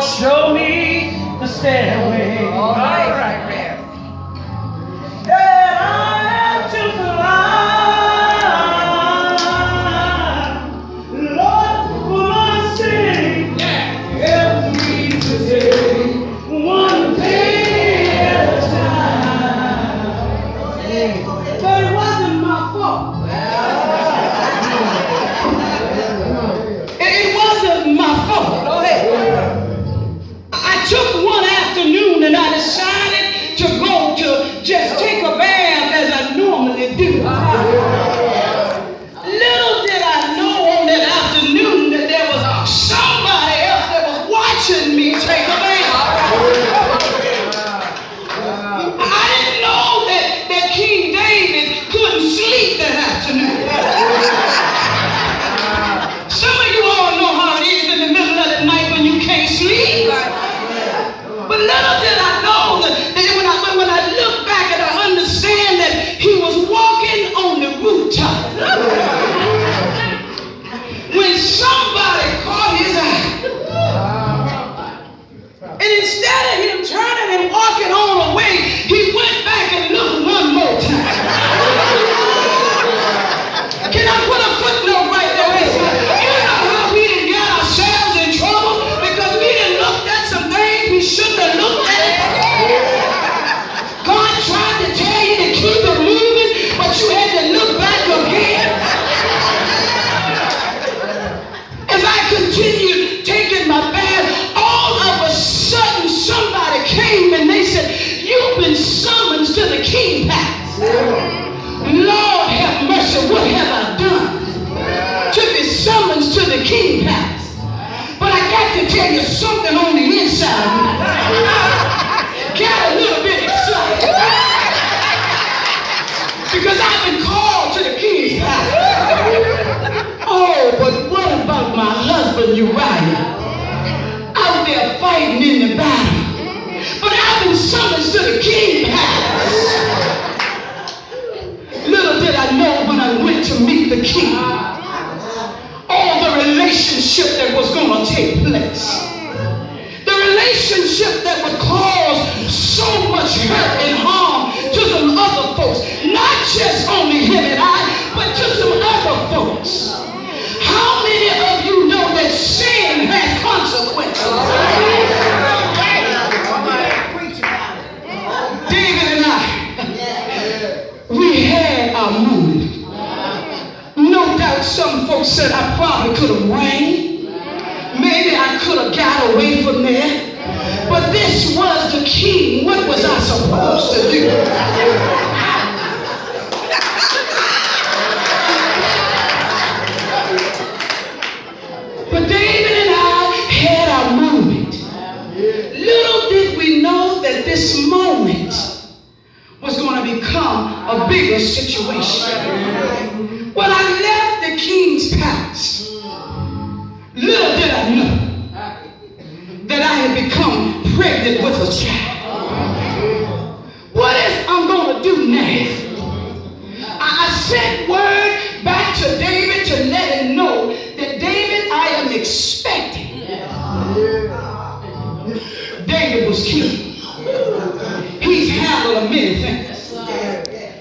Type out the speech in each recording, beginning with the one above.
show me the stairway. All right, man. And I have to climb. Lord, for my sin, help me today, one day at a time. But it wasn't my fault. It wasn't my fault. Go ahead. I took one afternoon and I decided to go to just take a bath as I normally do. Little did I know on that afternoon that there was somebody else that was watching me take a bath. I didn't know that King David couldn't sleep that afternoon. Some of you all know how it is in the middle of the night when you can't sleep. But little did I know that when I look back and I understand that he was walking on the rooftop. When somebody caught his eye. And instead of him turning and walking on away, he went back and looked one more time. Can I put a footnote right there? You know how we done got ourselves in trouble because we done looked at some things we shouldn't have looked at. God tried to tell you to keep it moving, but you had to look back again. As I continued taking my bath, all of a sudden somebody came and they said, "You've been summoned to the king palace." Lord have mercy, what have I done to be summoned to the king palace? But I got to tell you something on the inside of me. Got a little bit excited. Because I've been called to the king's palace. Oh, but what about my husband Uriah? Out there fighting in the battle. But I've been summoned to the king's palace. Little did I know when I went to meet the king, all the relationship that was going to take place. The relationship that would cause so much hurt and harm to some other folks. Not just only him and I, but to some other folks. How many of you know that sin has consequences? David and I, we had our moment. No doubt some folks said I probably could have ran. Maybe I could have got away from there. But this was the king. What was I supposed to do? But David and I had our moment. Little did we know that this moment was going to become a bigger situation. When I left the king's palace, little did I know that I had become pregnant with a child. What is I'm going to do now? I sent word back to David to let him know that, David, I am expecting. David was king. He's handled many things.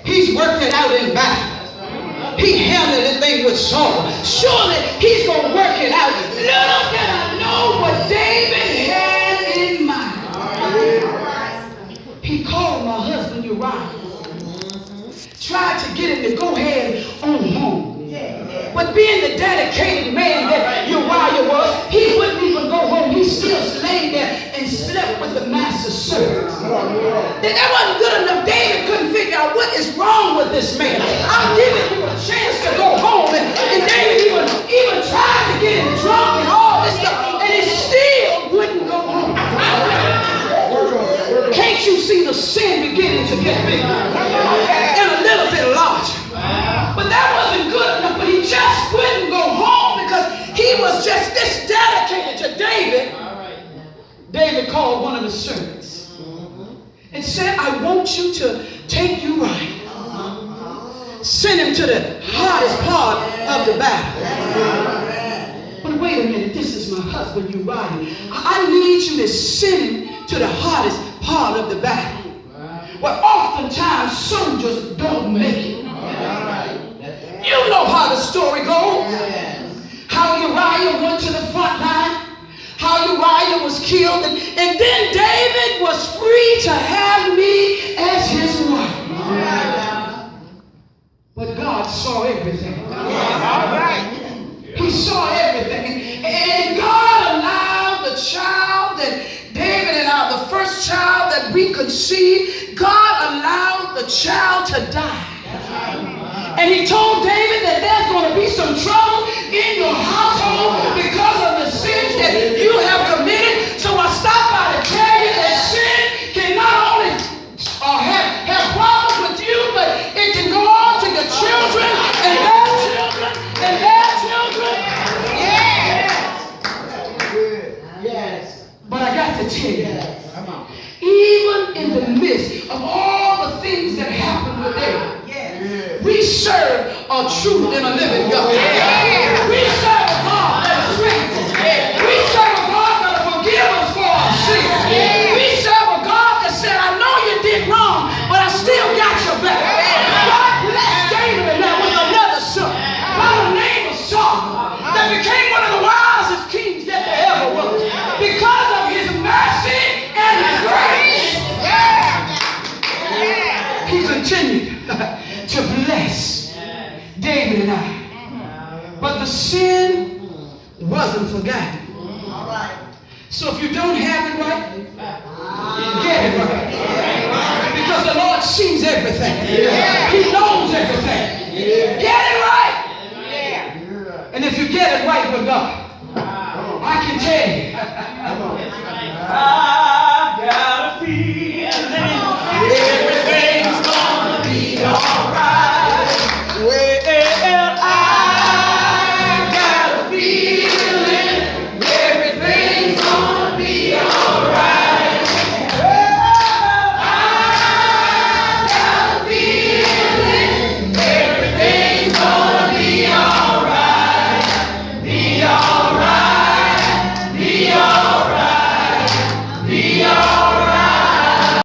He's worked it out in battle. He handled the thing with Saul. Surely he's going to work it out. Little did I know what David had in mind. He called my husband Uriah. Tried to get him to go ahead on home. But being the dedicated man that Uriah was, he wouldn't even go home. He still laid there and slept with the master's servants. That wasn't good enough. David couldn't figure out what is wrong with this man. I'm giving you a chance to go home. And David even tried to get him drunk and all this stuff. And he still wouldn't go home. Can't you see the sin beginning to get bigger and a little bit larger? But that wasn't good enough. But he just wouldn't go home because he was just this dedicated to David. David called one of his servants and said, I want you to take Uriah, send him to the hardest part of the battle. But wait a minute, this is my husband Uriah, I need you to send him to the hardest part of the battle. Well, oftentimes soldiers don't make it. You know how the story goes. How Uriah went to the front line. How Uriah was killed. And then David was free to have me as his wife. But God saw everything. He saw everything. And God allowed the child that David and I, the first child that we conceived, God allowed the child to die. And he told David that there's going to be some trouble in your household because of the sins that you have committed. So I stopped by to tell you that sin can not only have problems with you, but it can go on to your children and their children and their children. Yes. But I got to tell you, even in the midst of all the things that happened with David, we serve a true and a living God. We serve a God that is faithful. We serve a God that will forgive us for our sins. We serve a God that said, I know you did wrong, but I still got your back. God blessed David with another son by the name of Saul that became one of the wisest kings that there ever was because of his mercy and his grace. He continued to bless David and I. But the sin wasn't forgotten. So if you don't have it right, get it right. Because the Lord sees everything. He knows everything.